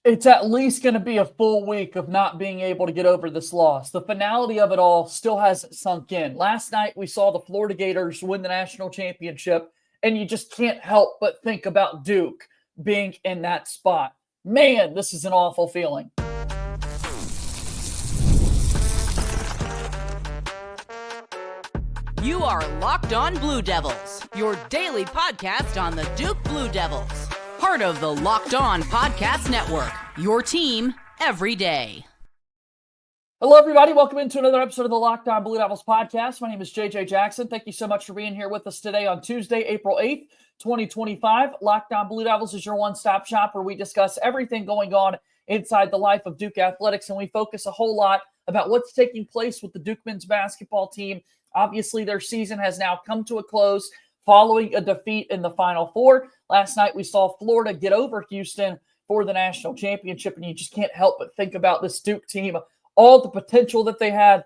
It's at least going to be a full week of not being able to get over this loss. The finality of it all still hasn't sunk in. Last night, we saw the Florida Gators win the national championship, and you just can't help but think about Duke being in that spot. Man, this is an awful feeling. You are Locked On Blue Devils, your daily podcast on the Duke Blue Devils. Part of the Locked On Podcast Network, your team every day. Hello, everybody. Welcome into another episode of the Locked On Blue Devils podcast. My name is JJ Jackson. Thank you so much for being here with us today on Tuesday, April 8th, 2025. Locked On Blue Devils is your one-stop shop where we discuss everything going on inside the life of Duke athletics, and we focus a whole lot about what's taking place with the Duke men's basketball team. Obviously, their season has now come to a close following a defeat in the Final Four. Last night, we saw Florida get over Houston for the national championship, and you just can't help but think about this Duke team, all the potential that they had,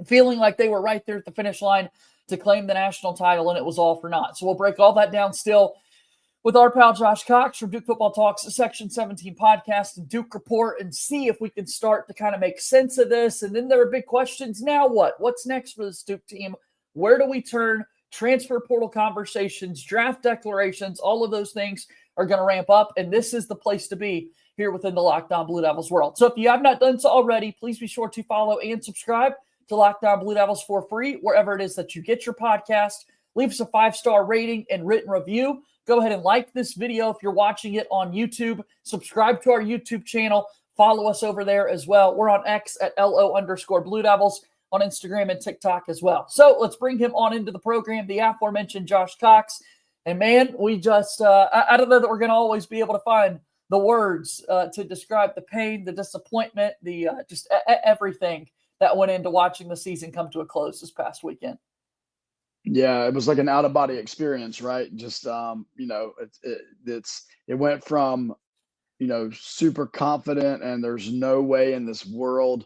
feeling like they were right there at the finish line to claim the national title, and it was all for naught. So we'll break all that down still with our pal Josh Cox from Duke Football Talks, Section 17 podcast and Duke Report, and see if we can start to kind of make sense of this. And then there are big questions. Now what? What's next for this Duke team? Where do we turn? Transfer portal conversations, draft declarations, all of those things are going to ramp up, and this is the place to be here within the Locked On Blue Devils world. So if you have not done so already, please be sure to follow and subscribe to Locked On Blue Devils for free, wherever it is that you get your podcast. Leave us a 5-star rating and written review. Go ahead and like this video if you're watching it on YouTube. Subscribe to our YouTube channel. Follow us over there as well. We're on X at LO_Blue Devils. On Instagram and TikTok as well. So let's bring him on into the program, the aforementioned Josh Cox. And man, we just, I don't know that we're going to always be able to find the words to describe the pain, the disappointment, the just everything that went into watching the season come to a close this past weekend. Yeah, it was like an out-of-body experience, right? Just, it went from, super confident and there's no way in this world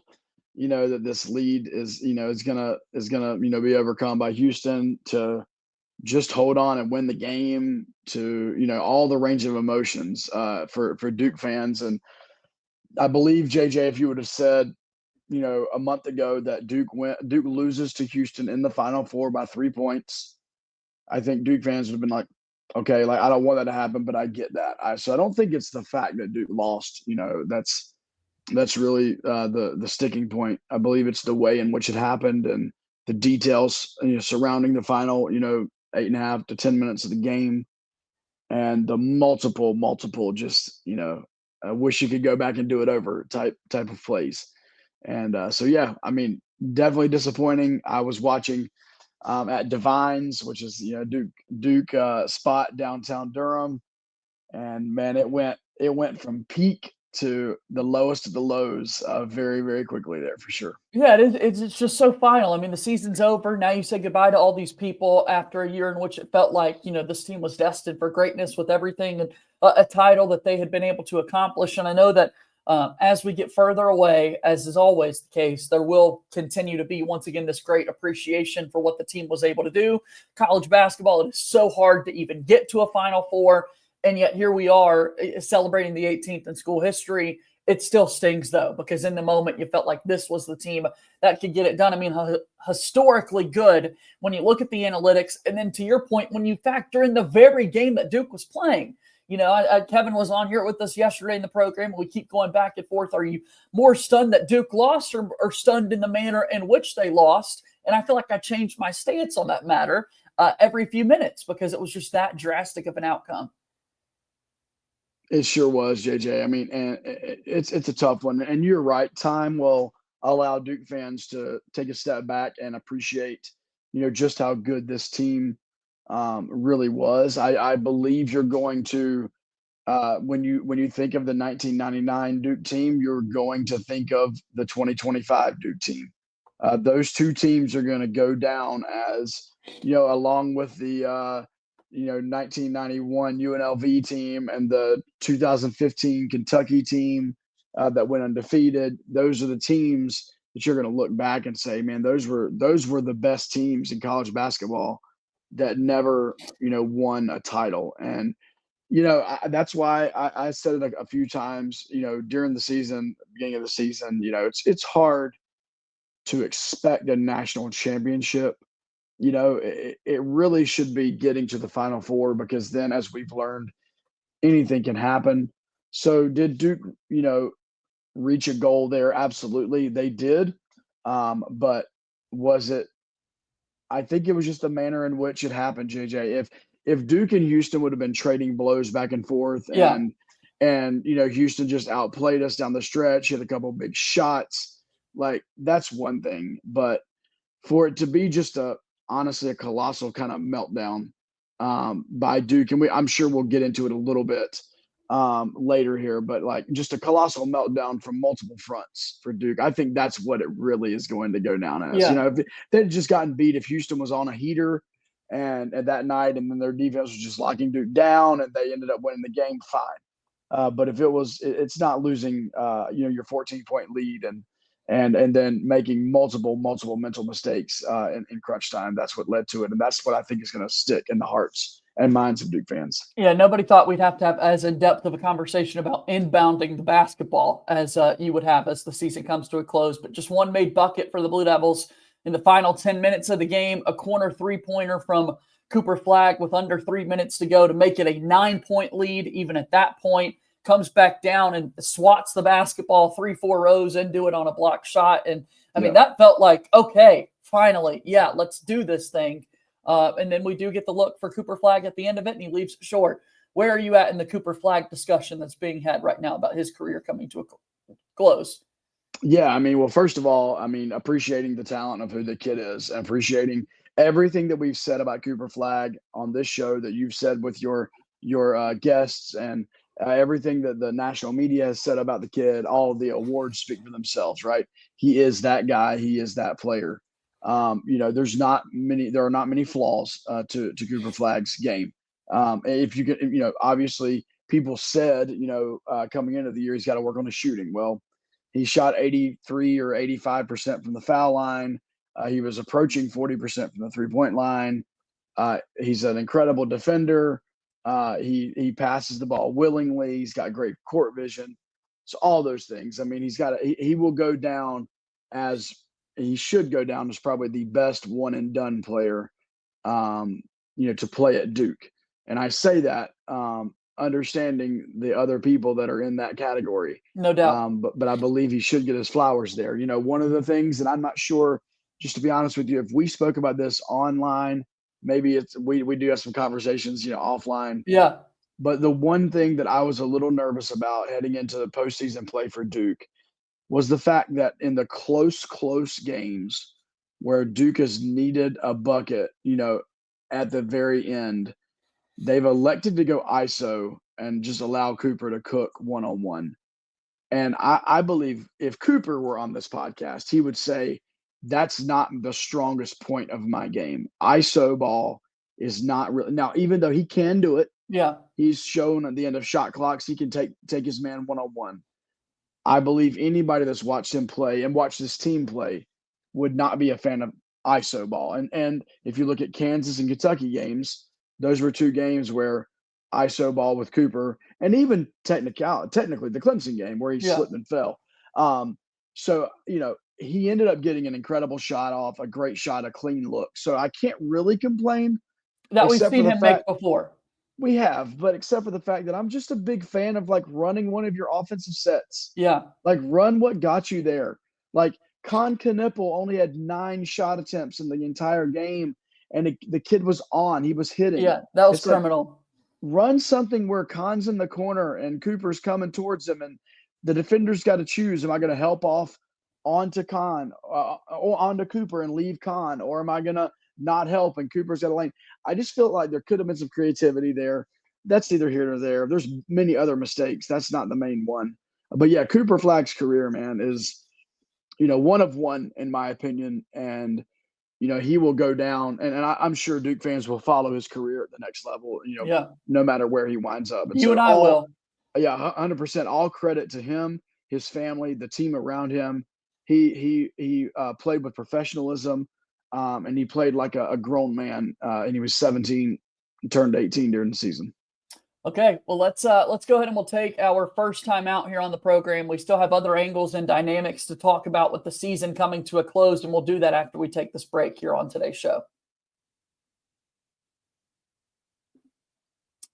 that this lead is gonna be overcome by Houston, to just hold on and win the game, to all the range of emotions for Duke fans. And I believe, JJ, if you would have said a month ago that Duke loses to Houston in the Final Four by 3 points, I think Duke fans would have been like, okay, like, I don't want that to happen, but I get that. So I don't think it's the fact that Duke lost. That's really the sticking point. I believe it's the way in which it happened and the details surrounding the final 8.5 to 10 minutes of the game, and the multiple just I wish you could go back and do it over type of plays. And so yeah, I mean, definitely disappointing. I was watching at Divines, which is Duke spot downtown Durham, and man, it went from peak to the lowest of the lows very, very quickly there, for sure. Yeah, it's just so final. I mean, the season's over. Now you say goodbye to all these people after a year in which it felt like, this team was destined for greatness with everything and a title that they had been able to accomplish. And I know that as we get further away, as is always the case, there will continue to be, once again, this great appreciation for what the team was able to do. College basketball, it is so hard to even get to a Final Four. And yet here we are celebrating the 18th in school history. It still stings, though, because in the moment you felt like this was the team that could get it done. I mean, historically good when you look at the analytics. And then to your point, when you factor in the very game that Duke was playing. Kevin was on here with us yesterday in the program. We keep going back and forth. Are you more stunned that Duke lost or stunned in the manner in which they lost? And I feel like I changed my stance on that matter every few minutes because it was just that drastic of an outcome. It sure was, JJ. I mean, and it's a tough one. And you're right. Time will allow Duke fans to take a step back and appreciate, just how good this team really was. I believe you're going to, when you think of the 1999 Duke team, you're going to think of the 2025 Duke team. Those two teams are going to go down as, along with the 1991 UNLV team and the 2015 Kentucky team that went undefeated. Those are the teams that you're going to look back and say, man, those were the best teams in college basketball that never, won a title. And That's why I said it a few times, during the season, beginning of the season, it's hard to expect a national championship. It really should be getting to the Final Four, because then, as we've learned, anything can happen. So did Duke, reach a goal there? Absolutely, they did. But was it? I think it was just the manner in which it happened, JJ. If Duke and Houston would have been trading blows back and forth, Yeah. and Houston just outplayed us down the stretch, hit a couple big shots, like, that's one thing. But for it to be just honestly a colossal kind of meltdown by Duke, and I'm sure we'll get into it a little bit later here, but like, just a colossal meltdown from multiple fronts for Duke. I think that's what it really is going to go down as. Yeah. If they'd just gotten beat, if Houston was on a heater and that night, and then their defense was just locking Duke down, and they ended up winning the game, fine. But if it's not losing, your 14-point lead and then making multiple mental mistakes in crunch time. That's what led to it, and that's what I think is going to stick in the hearts and minds of Duke fans. Yeah, nobody thought we'd have to have as in-depth of a conversation about inbounding the basketball as you would have as the season comes to a close. But just one made bucket for the Blue Devils in the final 10 minutes of the game, a corner three-pointer from Cooper Flagg with under 3 minutes to go to make it a 9-point lead. Even at that point, comes back down and swats the basketball 3-4 rows into it on a block shot. And I mean, that felt like, okay, finally, let's do this thing. And then we do get the look for Cooper Flagg at the end of it, and he leaves it short. Where are you at in the Cooper Flagg discussion that's being had right now about his career coming to a close? Yeah, I mean, well, first of all, appreciating the talent of who the kid is, and appreciating everything that we've said about Cooper Flagg on this show, that you've said with your guests, and everything that the national media has said about the kid. All of the awards speak for themselves, right? He is that guy. He is that player. There are not many flaws to Cooper Flagg's game. If you can, obviously people said, coming into the year, he's got to work on his shooting. Well, he shot 83 or 85% from the foul line. He was approaching 40% from the 3-point line. He's an incredible defender. He passes the ball willingly. He's got great court vision. So all those things. I mean, he will go down as he should go down as probably the best one and done player, to play at Duke. And I say that understanding the other people that are in that category. No doubt. But I believe he should get his flowers there. One of the things, and I'm not sure, just to be honest with you, if we spoke about this online, maybe we do have some conversations, offline. Yeah. But the one thing that I was a little nervous about heading into the postseason play for Duke was the fact that in the close games where Duke has needed a bucket, at the very end, they've elected to go ISO and just allow Cooper to cook one-on-one. And I believe if Cooper were on this podcast, he would say, that's not the strongest point of my game. ISO ball is not really. Now, even though he can do it, he's shown at the end of shot clocks he can take his man one-on-one. I believe anybody that's watched him play and watched this team play would not be a fan of ISO ball. And if you look at Kansas and Kentucky games, those were two games where ISO ball with Cooper, and even technically the Clemson game where he slipped and fell. So, he ended up getting an incredible shot off, a great shot, a clean look. So I can't really complain. That we've seen him make before. We have, but except for the fact that I'm just a big fan of like running one of your offensive sets. Yeah. Like, run what got you there. Like, Con Knippel only had 9 shot attempts in the entire game, and the kid was on. He was hitting. Yeah, that was criminal. Like, run something where Con's in the corner and Cooper's coming towards him, and the defender's got to choose. Am I going to help off onto Con or onto Cooper and leave Con, or am I going to not help and Cooper's got a lane? I just feel like there could have been some creativity there. That's neither here nor there. There's many other mistakes. That's not the main one. But yeah, Cooper Flagg's career, man, is, one of one in my opinion. And, he will go down, and I'm sure Duke fans will follow his career at the next level, no matter where he winds up. And I will. Yeah, 100%. All credit to him, his family, the team around him. He played with professionalism, and he played like a grown man, and he was 17, turned 18 during the season. Okay, well let's go ahead and we'll take our first time out here on the program. We still have other angles and dynamics to talk about with the season coming to a close, and we'll do that after we take this break here on today's show.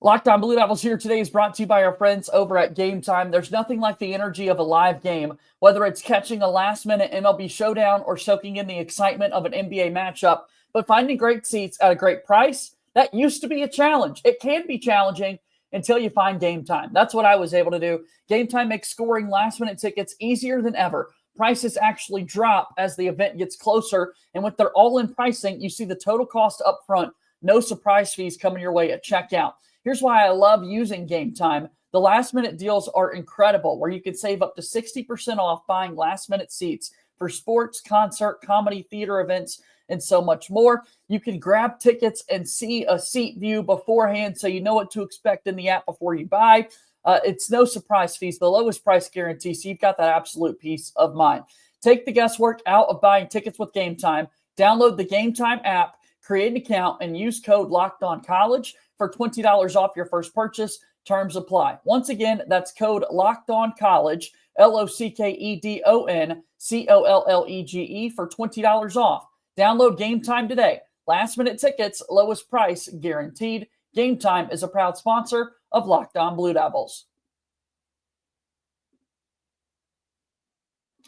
Locked On Blue Devils here today is brought to you by our friends over at Game Time. There's nothing like the energy of a live game, whether it's catching a last-minute MLB showdown or soaking in the excitement of an NBA matchup. But finding great seats at a great price, that used to be a challenge. It can be challenging until you find Game Time. That's what I was able to do. Game Time makes scoring last-minute tickets easier than ever. Prices actually drop as the event gets closer, and with their all-in pricing, you see the total cost up front. No surprise fees coming your way at checkout. Here's why I love using Game Time. The last-minute deals are incredible, where you can save up to 60% off buying last-minute seats for sports, concert, comedy, theater events, and so much more. You can grab tickets and see a seat view beforehand so you know what to expect in the app before you buy. It's no surprise fees, the lowest price guarantee, so you've got that absolute peace of mind. Take the guesswork out of buying tickets with Game Time. Download the Game Time app, create an account, and use code LOCKEDONCollege for $20 off your first purchase. Terms apply. Once again, that's code LOCKEDONCollege, LOCKEDONCOLLEGE for $20 off. Download Game Time today. Last-minute tickets, lowest price guaranteed. Game Time is a proud sponsor of Locked On Blue Devils.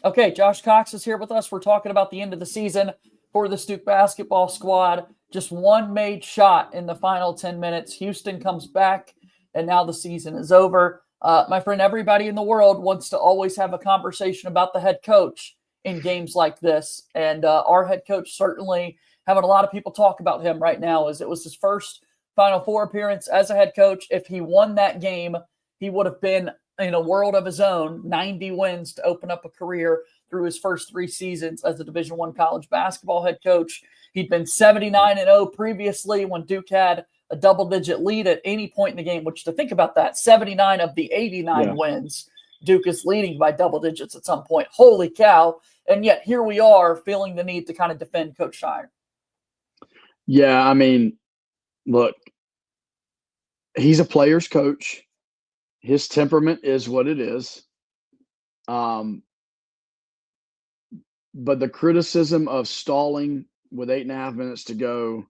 Okay, Josh Cox is here with us. We're talking about the end of the season for the Duke basketball squad. Just one made shot in the final 10 minutes. Houston comes back, and now the season is over. My friend, everybody in the world wants to always have a conversation about the head coach in games like this. And our head coach certainly having a lot of people talk about him right now, as it was his first Final Four appearance as a head coach. If he won that game, he would have been in a world of his own, 90 wins to open up a career through his first 3 seasons as a Division I college basketball head coach. He'd been 79-0 previously when Duke had a double-digit lead at any point in the game, which, to think about that, 79 of the 89 wins, Duke is leading by double digits at some point. Holy cow. And yet here we are feeling the need to kind of defend Coach Scheyer. Yeah, I mean, look, he's a player's coach. His temperament is what it is. But the criticism of stalling with 8.5 minutes to go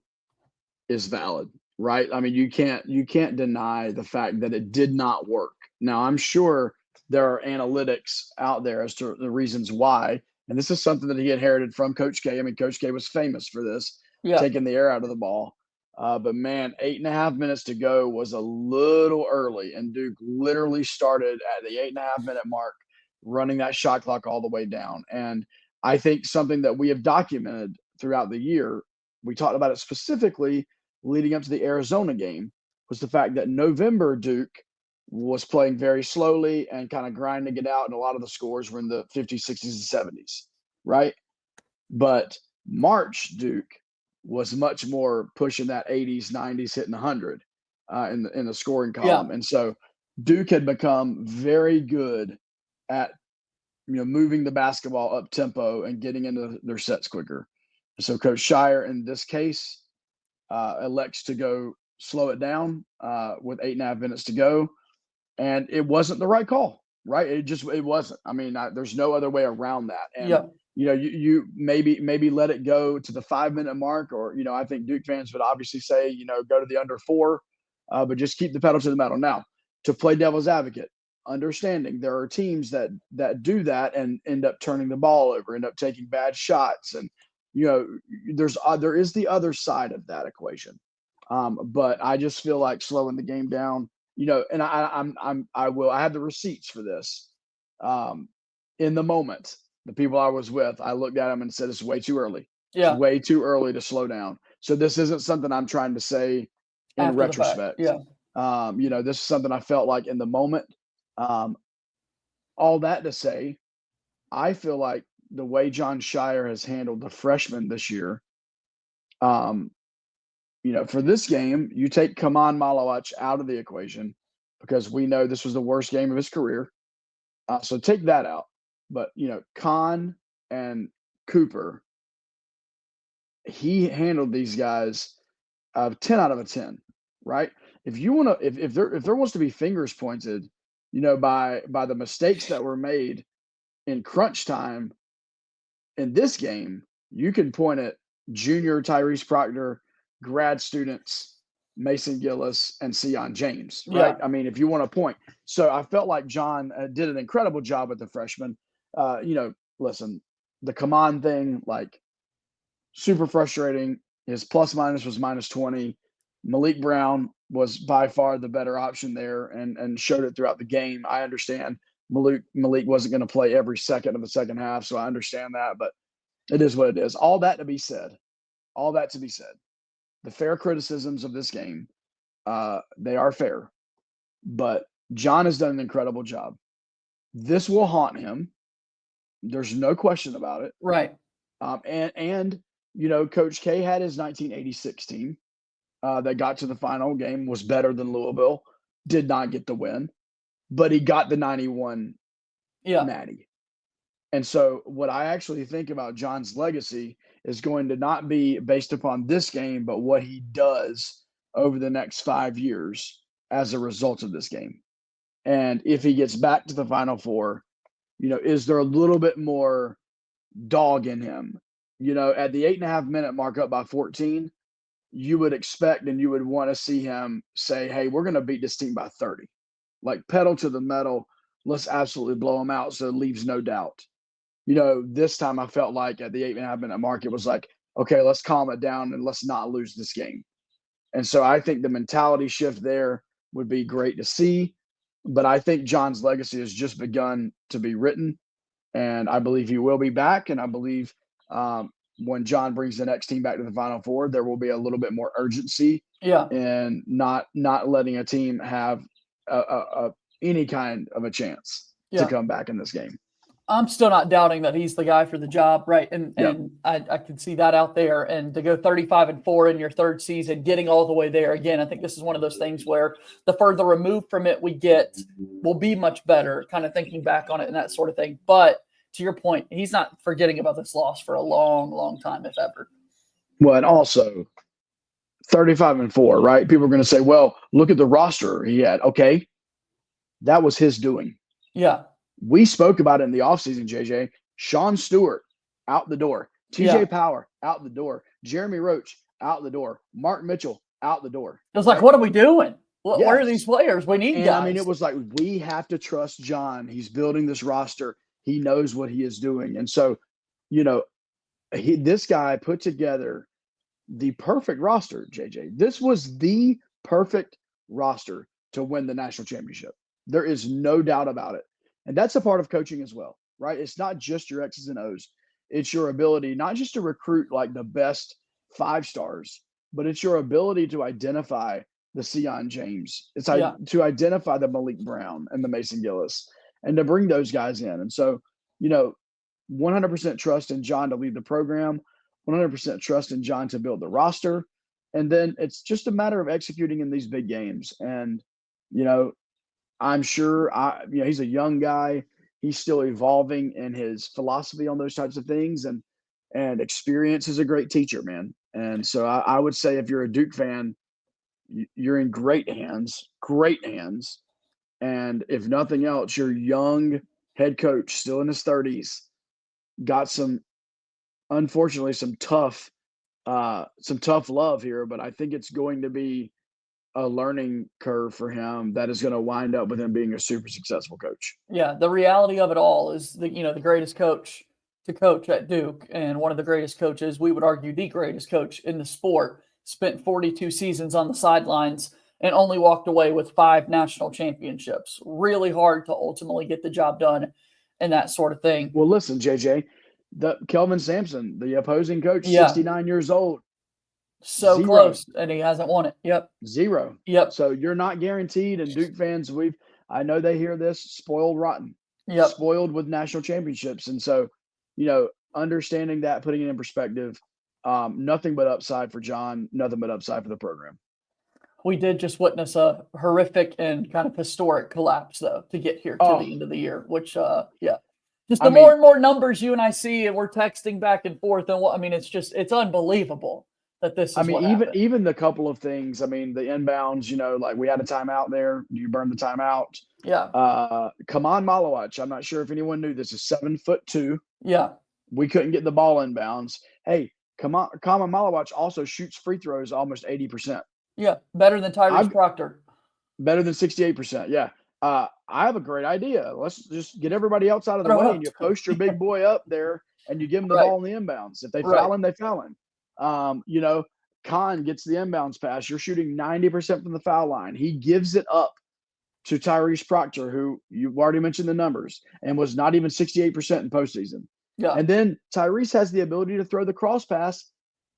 is valid, right? I mean, you can't deny the fact that it did not work. Now, I'm sure there are analytics out there as to the reasons why, and this is something that he inherited from Coach K. I mean, Coach K was famous for this, taking the air out of the ball. But man, 8.5 minutes to go was a little early, and Duke literally started at the 8.5 minute mark, running that shot clock all the way down. And I think something that we have documented throughout the year, we talked about it specifically leading up to the Arizona game, was the fact that November Duke was playing very slowly and kind of grinding it out, and a lot of the scores were in the 50s, 60s, and 70s, right? But March Duke was much more pushing that 80s, 90s, hitting 100 in the scoring column. Yeah. And so Duke had become very good at moving the basketball up tempo and getting into their sets quicker. So Coach Scheyer in this case elects to go slow it down with 8.5 minutes to go, and it wasn't the right call, right? It wasn't. I mean, there's no other way around that. And you maybe let it go to the 5 minute mark, or I think Duke fans would obviously say go to the under 4, but just keep the pedal to the metal. Now, to play devil's advocate, understanding there are teams that do that and end up turning the ball over, end up taking bad shots, and there is the other side of that equation. But I just feel like slowing the game down, and I have the receipts for this. In the moment, the people I was with, I looked at them and said, it's way too early. Yeah. It's way too early to slow down. So this isn't something I'm trying to say in after retrospect. Yeah. This is something I felt like in the moment. All that to say, I feel like the way Jon Scheyer has handled the freshmen this year, for this game, you take Kaman Malawach out of the equation because we know this was the worst game of his career. So take that out. But, Khan and Cooper, he handled these guys 10 out of 10, right? if you want to, if there wants to be fingers pointed, by the mistakes that were made in crunch time in this game, you can point at junior Tyrese Proctor, grad students Mason Gillis and Sion James, right? Yeah. I mean, if you want to point. So I felt like Jon did an incredible job with the freshmen. Listen, the command thing, like, super frustrating. His plus minus was -20. Malik Brown was by far the better option there and showed it throughout the game. I understand Malik wasn't going to play every second of the second half, so I understand that, but it is what it is. All that to be said, the fair criticisms of this game, they are fair, but Jon has done an incredible job. This will haunt him. There's no question about it. Right. Coach K had his 1986 team that got to the final game, was better than Louisville, did not get the win, but he got the 91 Natty. And so what I actually think about Jon's legacy is going to not be based upon this game, but what he does over the next 5 years as a result of this game. And if he gets back to the Final Four, is there a little bit more dog in him? At the 8.5 minute mark up by 14, you would expect and you would want to see him say, hey, we're going to beat this team by 30. Like, pedal to the metal. Let's absolutely blow them out so it leaves no doubt. This time I felt like at the 8.5 minute mark, it was like, okay, let's calm it down and let's not lose this game. And so I think the mentality shift there would be great to see. But I think Jon's legacy has just begun to be written. And I believe he will be back. And I believe when Jon brings the next team back to the Final Four, there will be a little bit more urgency in not letting a team have any kind of a chance to come back in this game. I'm still not doubting that he's the guy for the job, right? And I can see that out there. And to go 35-4 in your third season, getting all the way there again, I think this is one of those things where the further removed from it we get, will be much better, kind of thinking back on it and that sort of thing. But to your point, he's not forgetting about this loss for a long, long time, if ever. Well, and also 35-4, right? People are going to say, well, look at the roster he had. Okay, that was his doing. Yeah. We spoke about it in the offseason, JJ. Sean Stewart, out the door. TJ Power, out the door. Jeremy Roach, out the door. Mark Mitchell, out the door. It was like, what are we doing? Where are these players? We need guys. I mean, it was like, we have to trust Jon. He's building this roster. He knows what he is doing. And so, this guy put together the perfect roster, JJ. This was the perfect roster to win the national championship. There is no doubt about it. And that's a part of coaching as well, right? It's not just your X's and O's. It's your ability not just to recruit like the best 5 stars, but it's your ability to identify the Sion James. It's to identify the Malik Brown and the Mason Gillis and to bring those guys in. And so, 100% trust in Jon to lead the program, 100% trust in Jon to build the roster. And then it's just a matter of executing in these big games. And, I'm sure he's a young guy. He's still evolving in his philosophy on those types of things. And experience is a great teacher, man. And so I would say if you're a Duke fan, you're in great hands. And if nothing else, your young head coach, still in his 30s, got unfortunately, some tough love here. But I think it's going to be a learning curve for him that is going to wind up with him being a super successful coach. Yeah, the reality of it all is the greatest coach to coach at Duke, and one of the greatest coaches, we would argue the greatest coach in the sport, spent 42 seasons on the sidelines and only walked away with 5 national championships. Really hard to ultimately get the job done and that sort of thing. Well, listen, JJ, Kelvin Sampson, the opposing coach, 69 years old. So 0. close, and he hasn't won it. Yep. 0. Yep. So you're not guaranteed, and Duke fans, I know they hear this, spoiled rotten. Yep. Spoiled with national championships. And so, understanding that, putting it in perspective, nothing but upside for Jon, nothing but upside for the program. We did just witness a horrific and kind of historic collapse, though, to get here to the end of the year, which, just more and more numbers you and I see, and we're texting back and forth. And it's unbelievable. that this is I mean, what even happened. even the couple of things. I mean, the inbounds. Like we had a timeout there. You burn the timeout. Yeah. Kaman Malawach. I'm not sure if anyone knew this. Is 7'2". Yeah. We couldn't get the ball inbounds. Hey, Kaman Malawach also shoots free throws almost 80%. Yeah. Better than Tyrese Proctor. Better than 68%. Yeah. I have a great idea. Let's just get everybody else out of the Throw way up. and you post your big boy up there and you give him the Right. ball in the inbounds. If they Right. foul him, they foul him. Khan gets the inbounds pass. You're shooting 90% from the foul line. He gives it up to Tyrese Proctor, who you've already mentioned the numbers, and was not even 68% in postseason. Yeah. And then Tyrese has the ability to throw the cross pass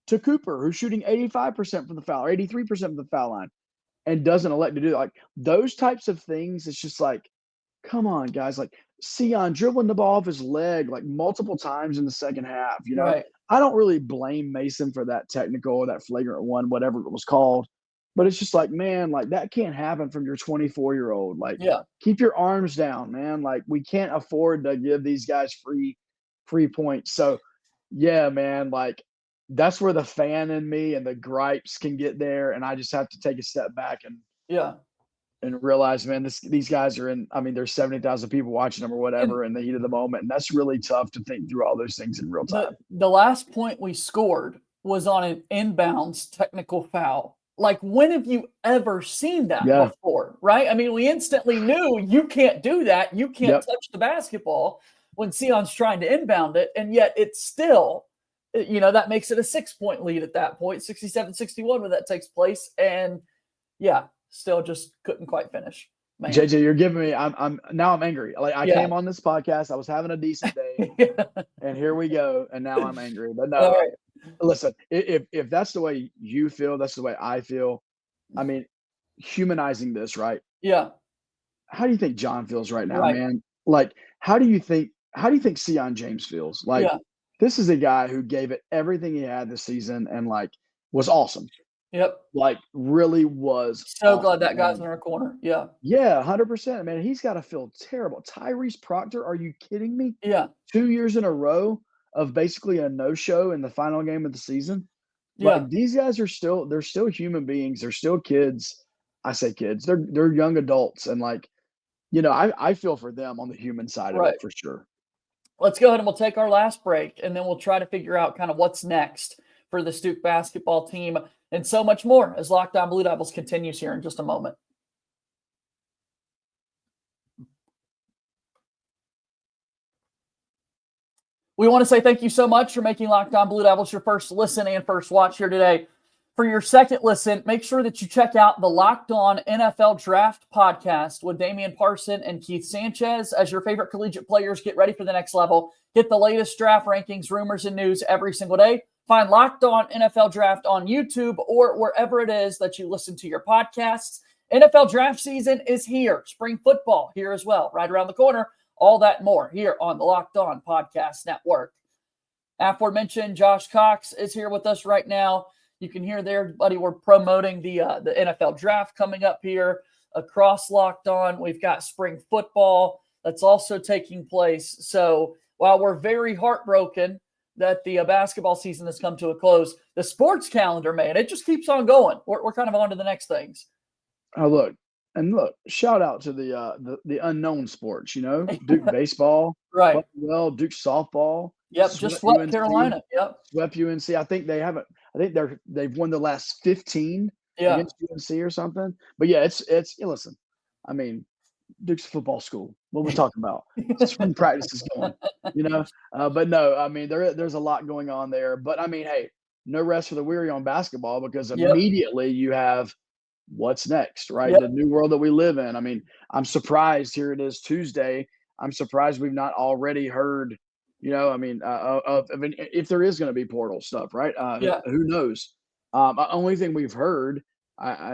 to Cooper, who's shooting 85% from the foul, 83% from the foul line, and doesn't elect to do that. Like those types of things, it's just like, come on, guys. Like Sion dribbling the ball off his leg like multiple times in the second half. Right. I don't really blame Mason for that technical or that flagrant one, whatever it was called. But it's just like, man, like that can't happen from your 24-year-old. Like, Yeah. keep your arms down, man. Like, we can't afford to give these guys free points. So, yeah, man, like that's where the fan in me and the gripes can get there, and I just have to take a step back and realize, man, these guys are in. I mean, there's 70,000 people watching them or whatever in the heat of the moment, and that's really tough to think through all those things in real time. The last point we scored was on an inbounds technical foul. Like, when have you ever seen that before, right? I mean, we instantly knew you can't do that. You can't touch the basketball when Sion's trying to inbound it, and yet it's still, that makes it a 6-point lead at that point, 67-61 when that takes place, and still just couldn't quite finish. Man. JJ, you're giving me. I'm angry. Like I came on this podcast, I was having a decent day, and here we go, and now I'm angry. But no, listen. If that's the way you feel, that's the way I feel. I mean, humanizing this, right? Yeah. How do you think John feels right now, man? Like, how do you think Sion James feels? Like, this is a guy who gave it everything he had this season, and like was awesome. Yep. Like, really was. So awesome, glad that guy's in our corner. Yeah. Yeah, 100%. Man, he's got to feel terrible. Tyrese Proctor, are you kidding me? Yeah. 2 years in a row of basically a no-show in the final game of the season. Yeah. Like, these guys are still human beings. They're still kids. I say kids. They're young adults. And like, I feel for them on the human side of it for sure. Let's go ahead and we'll take our last break, and then we'll try to figure out kind of what's next for the Duke basketball team and so much more as Locked On Blue Devils continues here in just a moment. We want to say thank you so much for making Locked On Blue Devils your first listen and first watch here today. For your second listen, make sure that you check out the Locked On NFL Draft podcast with Damian Parson and Keith Sanchez as your favorite collegiate players get ready for the next level. Get the latest draft rankings, rumors, and news every single day. Find Locked On NFL Draft on YouTube or wherever it is that you listen to your podcasts. NFL draft season is here. Spring football here as well, right around the corner. All that and more here on the Locked On Podcast Network. Aforementioned Josh Cox is here with us right now. You can hear there, buddy, we're promoting the NFL draft coming up here across Locked On. We've got spring football that's also taking place. So while we're very heartbroken that the basketball season has come to a close, the sports calendar, man, it just keeps on going. We're kind of on to the next things. Oh, look, shout out to the unknown sports, Duke baseball, right? Well, Duke softball. Yep, just swept UNC, Carolina. Yep, swept UNC. I think they haven't. I think they've won the last 15 against UNC or something. But yeah, it's listen. I mean, Duke's a football school. What we're talking about? Spring practice is going, But no, I mean there's a lot going on there. But I mean, hey, no rest for the weary on basketball because immediately you have what's next, right? The new world that we live in. I mean, I'm surprised. Here it is Tuesday. I'm surprised we've not already heard. If there is going to be portal stuff, right? Who knows? Only thing we've heard,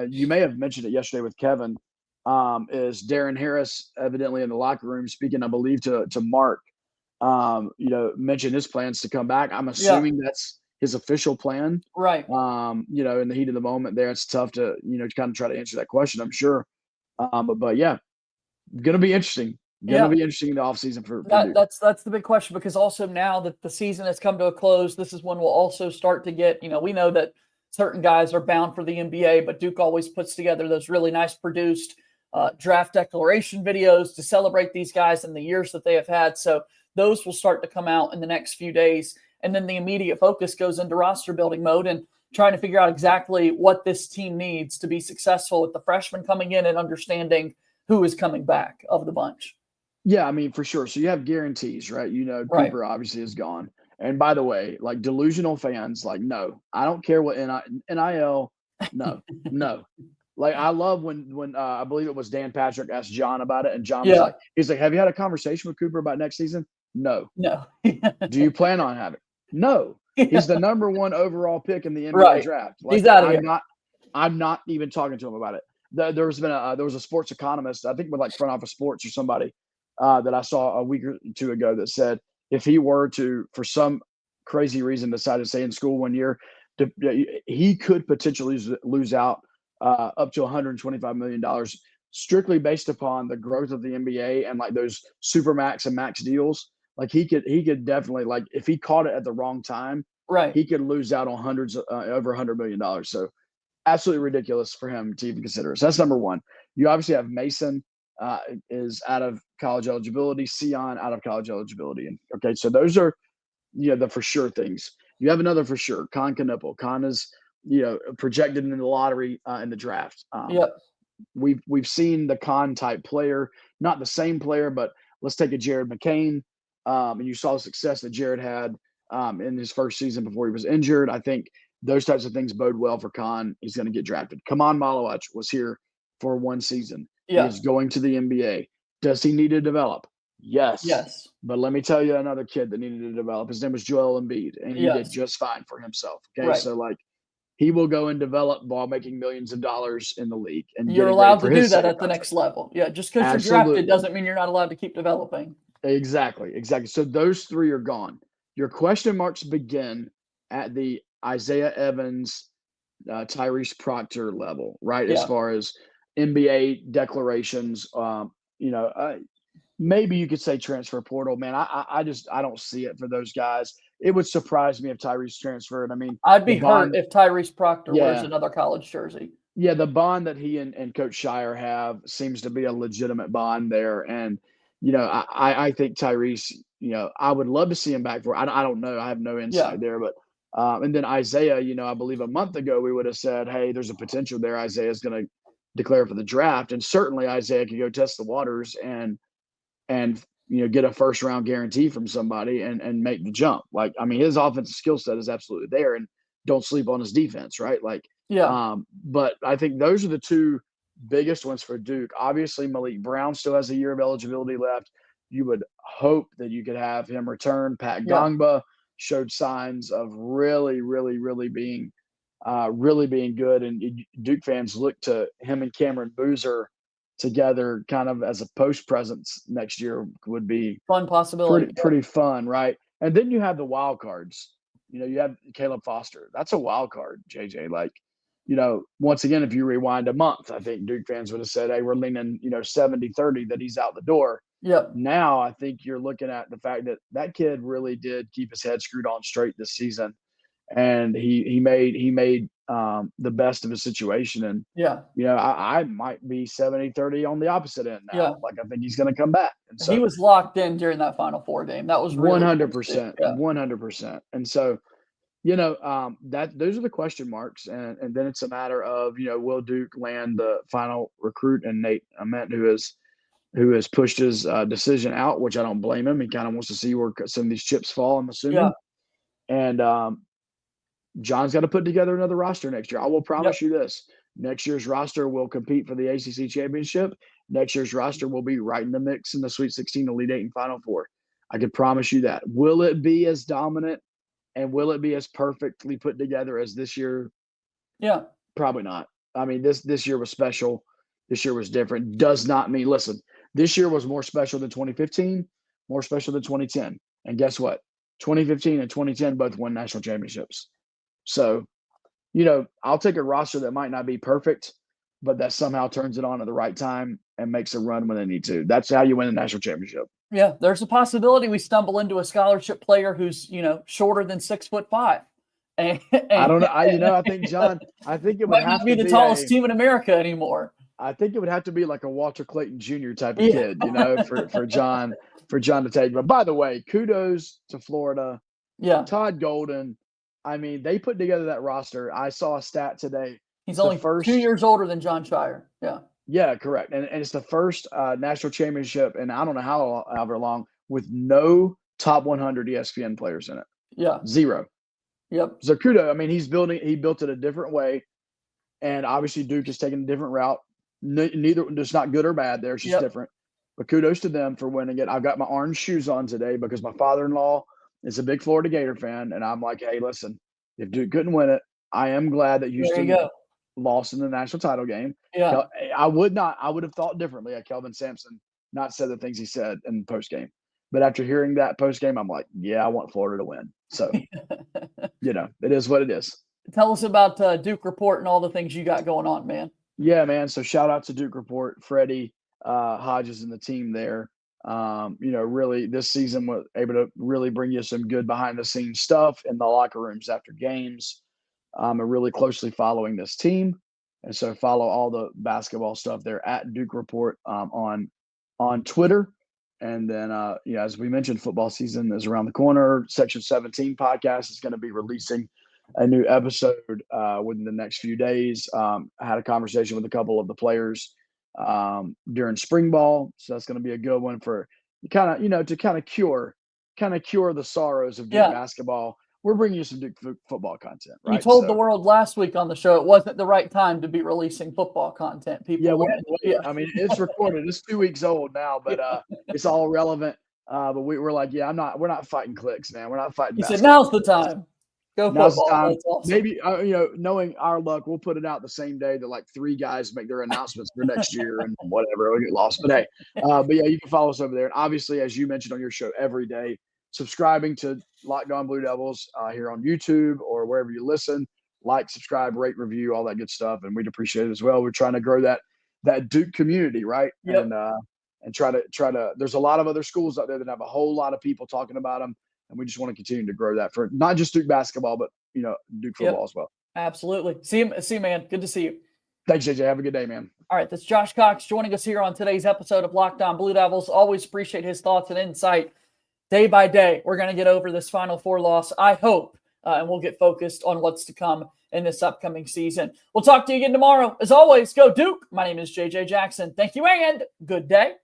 you may have mentioned it yesterday with Kevin, is Darren Harris evidently in the locker room speaking, I believe, to Mark, mentioned his plans to come back. I'm assuming that's his official plan. Right. In the heat of the moment there, it's tough to, kind of try to answer that question, I'm sure. But yeah, going to be interesting. Going to be interesting in the offseason for Duke. That's the big question, because also now that the season has come to a close, this is when we'll also start to get, we know that certain guys are bound for the NBA, but Duke always puts together those really nice produced draft declaration videos to celebrate these guys and the years that they have had. So those will start to come out in the next few days. And then the immediate focus goes into roster building mode and trying to figure out exactly what this team needs to be successful with the freshmen coming in and understanding who is coming back of the bunch. Yeah, I mean, for sure. So you have guarantees, right? Right. Cooper obviously is gone. And by the way, like delusional fans, like, no, I don't care what NIL, no, no. Like, I love when I believe it was Dan Patrick asked John about it, and John was like, he's like, have you had a conversation with Cooper about next season? No. No. Do you plan on having? No. He's the number 1 overall pick in the NBA Right. draft. Like, He's out of here. I'm not even talking to him about it. There was a sports economist, I think with like Front Office Sports or somebody, that I saw a week or two ago that said if he were to, for some crazy reason, decide to stay in school 1 year, he could potentially lose out up to $125 million strictly based upon the growth of the NBA and like those super max and max deals. Like he could definitely, like, if he caught it at the wrong time, Right. he could lose out on hundreds over $100 million. So absolutely ridiculous for him to even consider. So that's number 1. You obviously have Mason is out of college eligibility, Sion out of college eligibility. And okay, so those are, the for sure things. You have another for sure, Con Knipple. Con is, projected in the lottery in the draft. Yep. We've seen the Con type player, not the same player, but let's take a Jared McCain. And you saw the success that Jared had in his first season before he was injured. I think those types of things bode well for Con. He's going to get drafted. Kaman Malawach was here for 1 season. Yeah. He is going to the NBA. Does he need to develop? Yes. Yes. But let me tell you another kid that needed to develop. His name was Joel Embiid, and he did just fine for himself. Okay, Right. So like, he will go and develop while making millions of dollars in the league. And you're allowed to do that at the next level. Yeah, just because you're drafted doesn't mean you're not allowed to keep developing. Exactly. So those 3 are gone. Your question marks begin at the Isaiah Evans, Tyrese Proctor level, right? Yeah. As far as NBA declarations, maybe you could say transfer portal. Man, I don't see it for those guys. It would surprise me if Tyrese transferred. I mean, I'd be hurt if Tyrese Proctor wears another college jersey. Yeah, the bond that he and Coach Scheyer have seems to be a legitimate bond there. And, I think Tyrese, I would love to see him back for it. I don't know. I have no insight there. But and then Isaiah, I believe a month ago we would have said, hey, there's a potential there. Isaiah's going to declare for the draft. And certainly Isaiah could go test the waters and get a first round guarantee from somebody and make the jump. Like, I mean, his offensive skill set is absolutely there, and don't sleep on his defense, right? Like, but I think those are the 2 biggest ones for Duke. Obviously, Malik Brown still has a year of eligibility left. You would hope that you could have him return. Pat Gongba showed signs of really, really, really being good. And Duke fans look to him and Cameron Boozer together kind of as a post presence next year would be fun possibility. Pretty fun, right? And then you have the wild cards. You have Caleb Foster. That's a wild card, JJ. Like, once again, if you rewind a month, I think Duke fans would have said, hey, we're leaning, 70-30 that he's out the door. Yep. Now I think you're looking at the fact that that kid really did keep his head screwed on straight this season. And he made the best of his situation. And, I might be 70-30 on the opposite end now. Yeah. Like, I think he's going to come back. And so he was locked in during that Final Four game. That was really 100%, 100%. And so, that those are the question marks. And then it's a matter of, will Duke land the final recruit and Nate Ament, who has pushed his decision out, which I don't blame him. He kind of wants to see where some of these chips fall, I'm assuming. Yeah. And, John's got to put together another roster next year. I will promise you this. Next year's roster will compete for the ACC championship. Next year's roster will be right in the mix in the Sweet 16, Elite 8, and Final Four. I can promise you that. Will it be as dominant and will it be as perfectly put together as this year? Yeah. Probably not. I mean, this year was special. This year was different. Does not mean, listen, this year was more special than 2015, more special than 2010. And guess what? 2015 and 2010 both won national championships. So, I'll take a roster that might not be perfect, but that somehow turns it on at the right time and makes a run when they need to. That's how you win a national championship. Yeah, there's a possibility we stumble into a scholarship player who's, shorter than 6'5", And I don't know. I think John. I think it would might have not be to the be tallest team in America anymore. I think it would have to be like a Walter Clayton Jr. type of Yeah. kid, for John to take. But by the way, kudos to Florida. Yeah. Todd Golden. I mean, they put together that roster. I saw a stat today. He's only 2 years older than Jon Scheyer. Yeah. Yeah, correct. And it's the first national championship in I don't know however long with no top 100 ESPN players in it. Yeah. 0. Yep. So kudos. I mean, he built it a different way. And obviously Duke is taking a different route. Neither, it's not good or bad there. It's just different. But kudos to them for winning it. I've got my orange shoes on today because my father-in-law is a big Florida Gator fan. And I'm like, hey, listen, if Duke couldn't win it, I am glad that Houston lost in the national title game. Yeah. I would have thought differently had Kelvin Sampson not said the things he said in post game. But after hearing that post game, I'm like, yeah, I want Florida to win. So, it is what it is. Tell us about Duke Report and all the things you got going on, man. Yeah, man. So shout out to Duke Report, Freddie Hodges and the team there. Really this season was able to really bring you some good behind the scenes stuff in the locker rooms after games. I'm really closely following this team. And so follow all the basketball stuff there at Duke Report on Twitter. And then, as we mentioned, football season is around the corner. Section 17 podcast is going to be releasing a new episode within the next few days. I had a conversation with a couple of the players during spring ball. So that's going to be a good one for to cure the sorrows of Duke basketball. We're bringing you some Duke football content, right? You told the world last week on the show it wasn't the right time to be releasing football content. People, I mean, it's recorded. It's 2 weeks old now, but it's all relevant. But we're like, we're not fighting clicks, man. We're not fighting. He said, "Now's the time. Go football." Now's the time. That's awesome. Maybe knowing our luck, we'll put it out the same day that like 3 guys make their announcements for next year and whatever. We'll get lost, but hey, you can follow us over there. And obviously, as you mentioned on your show every day, subscribing to Locked On Blue Devils here on YouTube or wherever you listen. Like, subscribe, rate, review, all that good stuff, and we'd appreciate it as well. We're trying to grow that Duke community, right? Yep. And try to. There's a lot of other schools out there that have a whole lot of people talking about them, and we just want to continue to grow that for not just Duke basketball, but Duke football as well. Absolutely. See you, man. Good to see you. Thanks, JJ. Have a good day, man. All right, that's Josh Cox joining us here on today's episode of Locked On Blue Devils. Always appreciate his thoughts and insight. Day by day, we're going to get over this Final Four loss, I hope, and we'll get focused on what's to come in this upcoming season. We'll talk to you again tomorrow. As always, go Duke. My name is JJ Jackson. Thank you and good day.